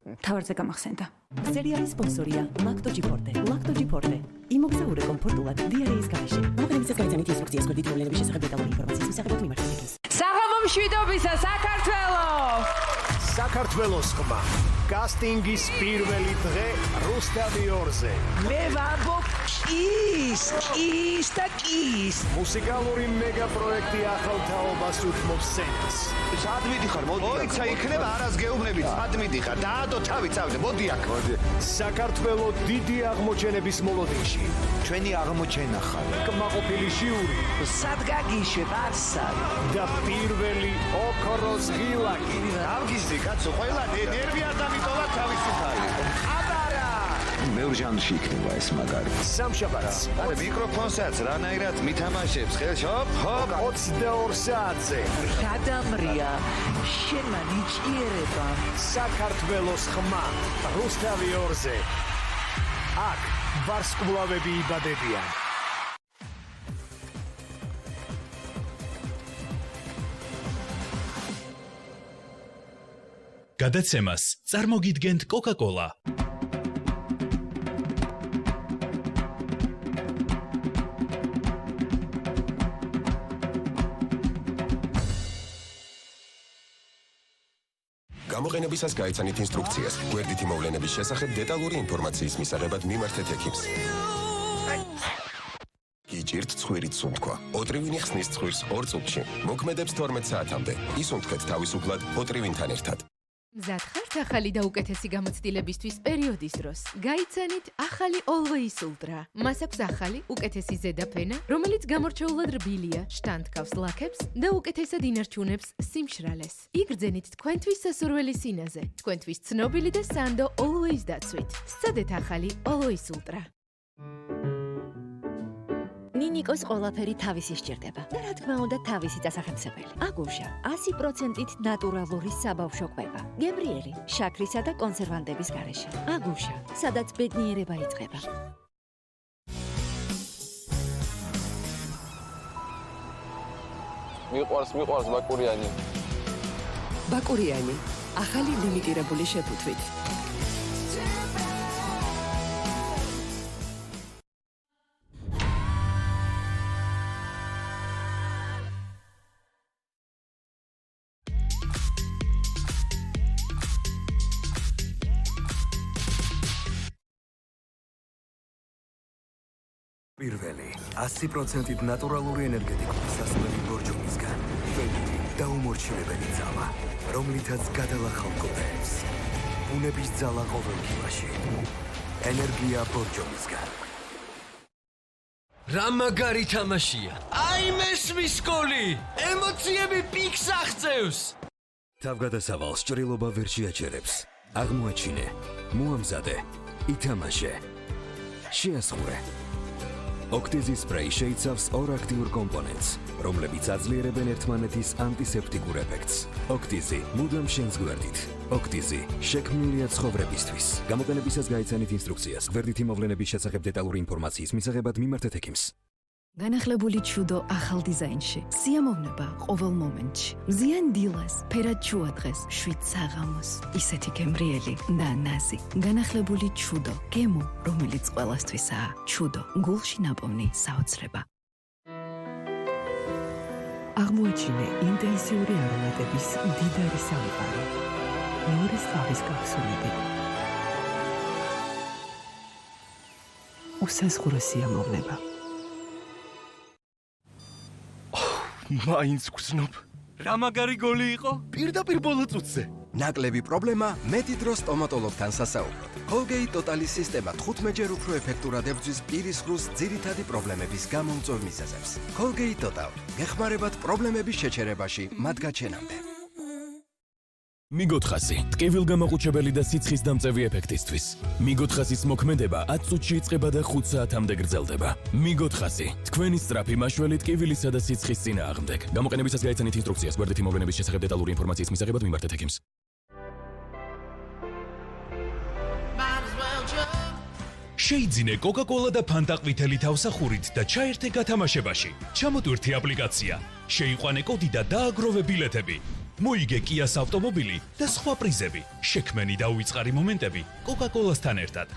თავარზე გამახსენდა. სერიალის სპონსორია ლაქტოჯიფორტე. ლაქტოჯიფორტე. იმოგზაურე კომფორტულად დიარეის გარეშე. მოგვიანებით გაიცანით ინსტრუქციას გვერდით მოვლენების შესახებ დეტალური ინფორმაციის მისაღებად მიმართებით. საღამო მშვიდობისა საქართველო! საქართველოს ხმა. კასტინგის პირველი დღე რუსთავიორზე. მე ვამბობ კის და კის. მუსიკალური მეგა პროექტი ახალ თაობას უთმობს სცენას. სად მიდიხარ? მოიცა იქნება არას გეუბნებით. სად მიდიხარ? დაადო თავი წავიდე. მოდი აქ. საქართველოს დიდი აღმოჩენების მოლოდინში. ჩვენი აღმოჩენა ხარ. კმაყოფილი შიური სად გაგიშვებ არსად? და პირველი ოქროს ღილაკი. ავგიზდი კაცო, ყველა ნერვი არ დამიტოვა თავისუფალი. აბარა! მეორე ჟანრში იქნება ეს მაგარი. სამშაბათს არა მიკროფონსაც რანაირად მითამაშებს ხელს ჰოპ 22 საათზე. გადამრია. შენ მან იჭიერება. საქართველოს ხმა რუსთავიორზე. აქ ვარსკვლავები იბადებიან. გადაცემას წარმოგიდგენთ Coca-Cola. გამოყენებისას გაიცანით ინსტრუქციას. გვერდითი მოვლენების შესახებ დეტალური ინფორმაციის მისაღებად მიმართეთ ექიმს. გიჭირთ ცხვირით სუნთქვა. ოტრივინი ხსნის ცხვირს 2 წუთში. მოქმედებს 12 საათამდე. ისუნთქეთ თავისუფლად ოტრივინთან ერთად. მზად ხართ ახალი და უკეთესი გამოცდილებისთვის პერიოდის დროს. გაიცანით ახალი Always Ultra. მას აქვს ახალი, უკეთესი ზედაფენა, რომელიც გამორჩეულად რბილია, შტანდკავს ლაქებს და უკეთესად ინარჩუნებს სიმშრალეს. იგრძენით თქვენთვის სასურველი სინაზე. თქვენთვის ცნობილი და სანდო Always დაცვით. სცადეთ ახალი Always Ultra. ნინიკოს ყველაფერი თავისი სჭირდება და რა თქმა უნდა თავისი დასახელსებელი. აგუშა 100%-ით ნატურალური საბავშვო კვება. გებრიელი შაქრისა და კონსერვანტების გარეშე. აგუშა, სადაც ბედნიერება იწყება. მიყვარს ბაკურიანი. ბაკურიანი, ახალი ლიმიტირებული შეფუთვით. პირველი 100%-ით ნატურალური ენერგეტიკული სასმელი ბორჯომისგან. ვენერი დაუმორჩილებელი ძალა, რომლითაც გადალახავგებს. ბუნების ძალა ყოველდღიურში. ენერგია ბორჯომისგან. რა მაგარი თამაშია! აი მესმის გოლი! ემოციები პიკს აღწევს! თავგადასავალს ჭრილობა ვერ შეაჩერებს. აღმოაჩინე, მოამზადე, ითამაშე. შეასხურე. ოქტიზის სპრეი შეიცავს 2 აქტიურ კომპონენტს, რომლებიც აძლიერებენ ერთმანეთის ანტისეპტიკურ ეფექტს. ოქტიზი მუდამ შენს გვერდით. ოქტიზი შექმნილია ცხოვრებისთვის. გამოყენებისას გაიცანით ინსტრუქციას. გვერდითი მოვლენების შესახებ დეტალური ინფორმაციის მისაღებად მიმართეთ ექიმს. განახლებული ჩუდო ახალ დიზაინში. სიამოვნება ყოველ მომენტში. მზიან დილას, ფერად ჩუადღეს, შვიდ საღამოს. ისეთი გემრიელი და ნაზი. განახლებული ჩუდო, გემო, რომელიც ყველასთვისაა. ჩუდო, გულში ნაპოვნი საოცრება. აღმოაჩინე ინტენსიური არომატების მდიდარი სამყარო. მეორის ხავის კაფსულები. უსაზღურო სიამოვნება. მაინც გზნობ. რა მაგარი გოლი იყო? პირდაპირ ბოლო წუთზე. ნაკლები პრობლემა, მეტი დრო სტომატოლოგთან სასაუბროდ. Colgate Total სისტემა 15-ჯერ უფრო ეფექტურად ებრძვის პირის ხრუს ძირითადი პრობლემების გამომწვევ მიზეზებს. Colgate Total გეხმარებათ პრობლემების შეჩერებაში მათ გაჩენამდე. მიგოთხასი, ტკივილგამაყუჩებელი და სიცხის დამწევი ეფექტისთვის. მიგოთხასის მოქმედება 10 წუთში იწყება და 5 საათამდე გრძელდება. მიგოთხასი, თქვენი სწრაფი მაშველი ტკივილისა და სიცხის წინააღმდეგ. გამოყენებისას გაიცანით ინსტრუქციას. გვერდითი მოვლენების შესახებ დეტალური ინფორმაციის მისაღებად მიმართეთ ექიმს. შეიძინე Coca-Cola და Fanta ყვითელი თავსახურით და ჩაერთე გათამაშებაში. ჩამოტვირთი აპლიკაცია. შეიყვანე კოდი და დააგროვე ბილეთები. მოიგე Kia's ავტომობილი და სხვა პრიზები. შექმენი და უიწყარი მომენტები Coca-Cola-სთან ერთად.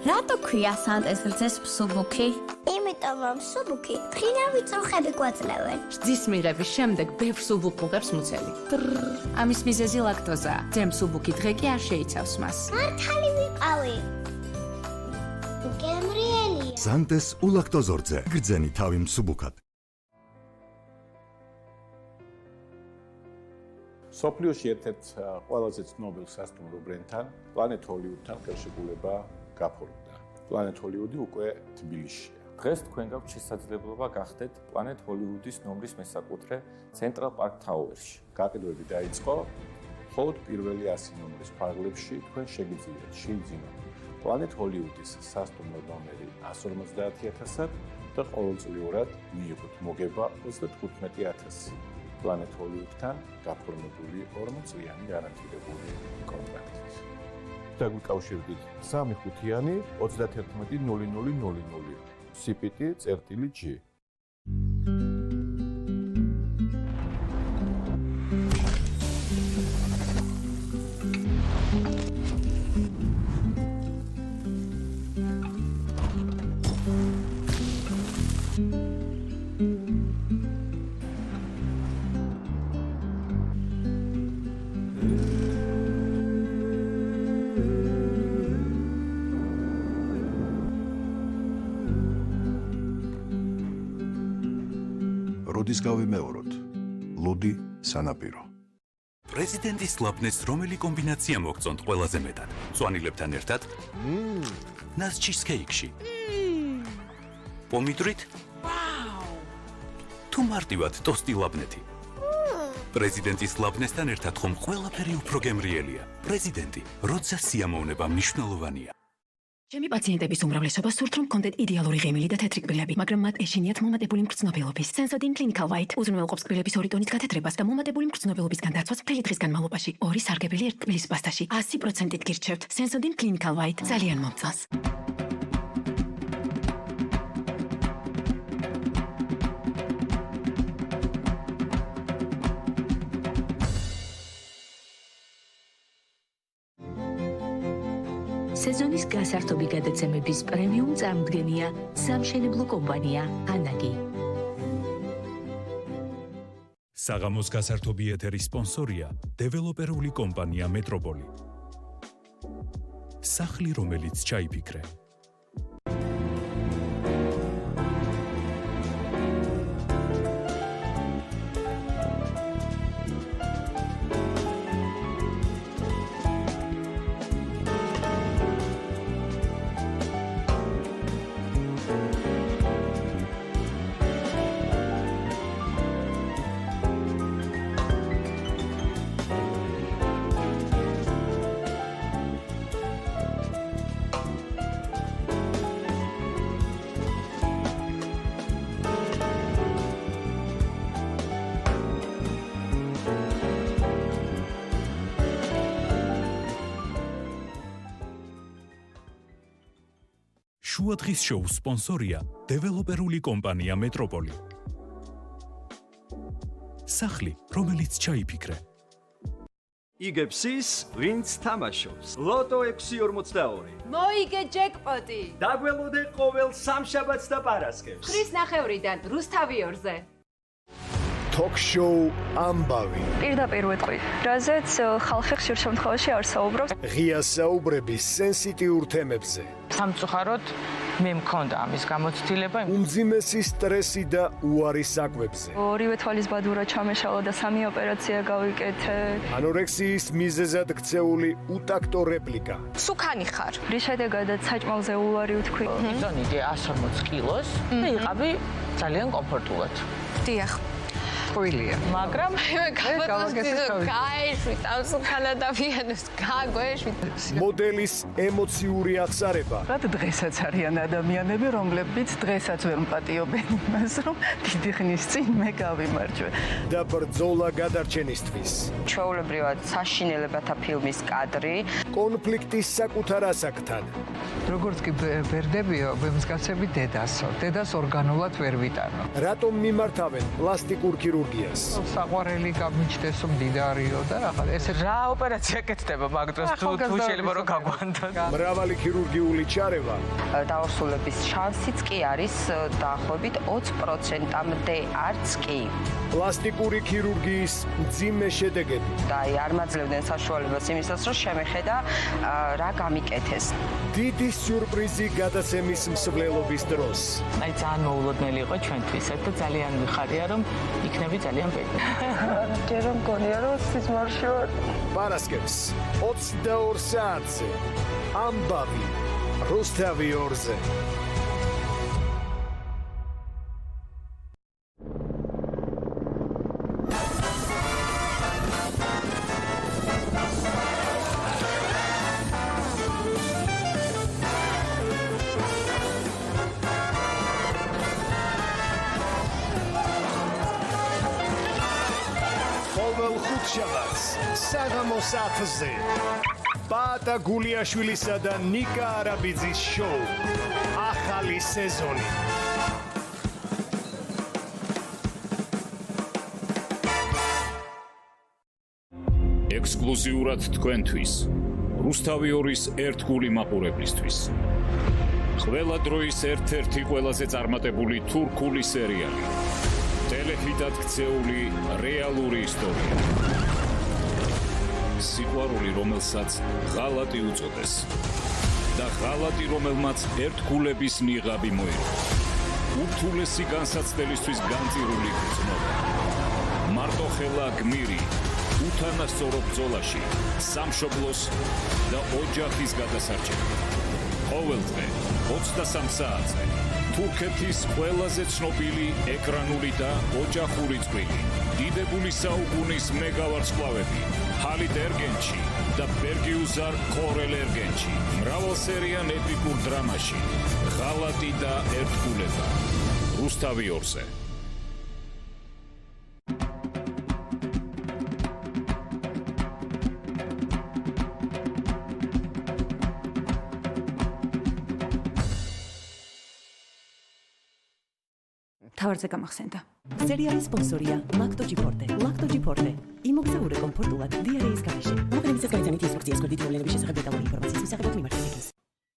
რატო ქვია სანტეს რძეს მსუბუქი? იმიტომ რომ მსუბუქი ფხინავი წუხები გვაძლევენ. რძის მიღების შემდეგ ბევრ სუბუქუღებს მუცელი. ამის მიზეზი ლაქტოზაა. ძე მსუბუქი დღე კი არ შეიცავს მას. მართალი ვიყავი. გემრიელია. სანტეს ულაქტოზორძე. გრძენი თავი მსუბუქად. სოფლიოში ერთ-ერთ ყველაზე ცნობილ სასტუმრო ბრენდთან, Planet Hollywood-თან ხელშეკრულება გაფორმდა. Planet Hollywood-ი უკვე თბილისშია. დღეს თქვენ გაქვთ შესაძლებლობა გახდეთ Planet Hollywood-ის ნომრის მესაკუთრე Central Park Tower-ში. გაყიდვები დაიწყო, მხოლოდ პირველი 100 ნომრის ფარგლებში თქვენ შეგიძლიათ შეიძინოთ Planet Hollywood-ის სასტუმრო ნომერი 150,000-ად და ყოველწლიურად მიიღოთ მოგება 35,000. Planet Hollywood-თან გაფორმებული 40 წლიანი გარანტირებული კონტრაქტით. დაგვიკავშირდით 35-იანი 31.0000 CPT-G. როდის გავიმეოროთ? ლუდი სანაპირო. პრეზიდენტის ლაბნეს რომელი კომბინაცია მოგწონთ ყველაზე მეტად? მწვანილებთან ერთად? ნას ჩიზკეიკში. პომიდრით? თუ მარტივად ტოსტი ლაბნეთი. პრეზიდენტის ლაბნესთან ერთად ხომ ყველაფერი უფრო გემრიელია. პრეზიდენტი, როცა სიამოვნება მნიშვნელოვანია. ჩემი პაციენტების უმრავლესობა სურთ რომ კონდეთ იდეალური ღიმილი და თეთრი კბილები, მაგრამ მათ ეშინიათ მომატებული მგრძნობელობის. Sensodyne Clinical White უზრუნველყოფს კბილების 2 ტონის გათეთრებას და მომატებული მგრძნობელობისგან დაცვას მთელი დღის განმავლობაში. 2 სარგებელი ერთ კბილის პასტაში 100%-ით გირჩევთ. Sensodyne Clinical White ძალიან მომწონს. სეზონის გასართობი გადაცემების პრემიუმ წარმოდგენია სამშენებლო კომპანია ანაგი. საღამოს გასართობი ეთერის სპონსორია დეველოპერული კომპანია მეტროპოლი. სახლი, რომელიც ჩაიფიქრე. შუადღის შოუს სპონსორია დეველოპერული კომპანია მეტროპოლი. სახლი, რომელიც ჩაიფიქრე. იგებს ის, ვინც თამაშობს. ლოტო 642. მოიგე ჯეკპოტი. დაგველოდე ყოველ სამშაბათს და პარასკევს. ხრის ნახევრიდან რუსთავიორზე. Talk-show ამბავი. პირდაპირ ვეთყვი, რაზეც ხალხი ხშირ შემთხვევაში არ საუბრობს. ღია საუბრები სენსიტიურ თემებზე. სამწუხაროდ მე მქონდა ამის გამოცდილება. უმძიმესი სტრესი და უარი საკვებზე. ორივე თვალის ბადურა ჩამეშალა და 3 ოპერაცია გავიკეთე. ანორექსიის მიზეზად ქცეული უტაქტო რეპლიკა. სუქანი ხარ. რის შედეგადაც საჭმელზე უარი ვთქვი. იზონიდი 140 კილოს და იყავი ძალიან კომფორტულად. დიახ. ხვილია. მაგრამ მე გაიშვი სამსუქანა და პიანოს გაგვეშვი. მოდელის ემოციური აღსარება. რა დღესაც არიან ადამიანები, რომლებიც დღესაც ვერ მპატიობენ იმას, რომ დიდი ხნის წინ მე გავიმარჯვე. და ბრძოლა გადარჩენისთვის. ჩვეულებრივად საშინელებათა ფილმის კადრი. კონფლიქტის საკუთარ ასაკთან. როგორც კი ბერდებიო, მსგავსები დედასო. დედას ორგანულად ვერ ვიტანო. რატომ მიმართავენ პლასტიკურ ქირურგიას? ქირურგიას. საყვარელი გამიჩნდეს მდიდარიო და რაღაც ესე რა ოპერაცია კეთდება მაგ დროს თუ შეიძლება რომ გაგვანდოთ. მრავალი ქირურგიული ჩარევა დაორსულების შანსიც კი არის დაახლოებით 20%-მდე არც კი. პლასტიკური ქირურგიის მძიმე შედეგები. და აი არ მაძლევდნენ საშუალებას იმისას, რომ შემეხედა რა გამიკეთეს. დიდი სიურპრიზი გადაცემის მსვლელობის დროს. აი ძალიან მოულოდნელი იყო ჩვენთვის და ძალიან მიხარია რომ იქნები ძალიან პეპი. ჯერ რომ გონია რომ სიზმარში ვარ. პარასკევს 22 საათზე ამბავი რუსთავი 2-ზე. შაბათს საღამოს 10-ზე ბატა გულიაშვილისა და ნიკა არაბიძის შოუ ახალი სეზონი. ექსკლუზიურად თქვენთვის რუსთავი 2-ის ერთგული მაყურებლისთვის ყველა დროის ერთ-ერთი ყველაზე წარმატებული თურქული სერიალი ტელეფიდად ქცეული რეალური ისტორია. სიყვარული, რომელსაც ღალატი უწოდეს და ღალატი, რომელმაც ერთგულების ნიღაბი მოირგო. ურთულესი განსაცდელისთვის განწირული გრძნობა. მარტოხელა გმირი უთანასწორო ბრძოლაში სამშობლოს და ოჯახის გადასარჩენად. ყოველდღე 23 საათზე თურქეთის ყველაზე ცნობილი ეკრანული და ოჯახური წვლილი. დიდებული საუკუნის მეგავარსკვლავები ჰალით ერგენჩი და ბერგიუზარ კორელ ერგენჩი. მრავალსერიან ეპიკურ დრამაში ღალატი და ერთგულება. რუსთავი 2-ზე. თავარზე გამახსენდა. სერიალის სპონსორია ლაქტოჯიფორტე. ლაქტოჯიფორტე. იმოგზაურე კომფორტულად დიარეის გარეშე. მაგრამ ისე გაიცანით ინსტრუქციას გორდით მოვლენების შესახებ დეტალური ინფორმაციის მისაღებად მიმართეთ.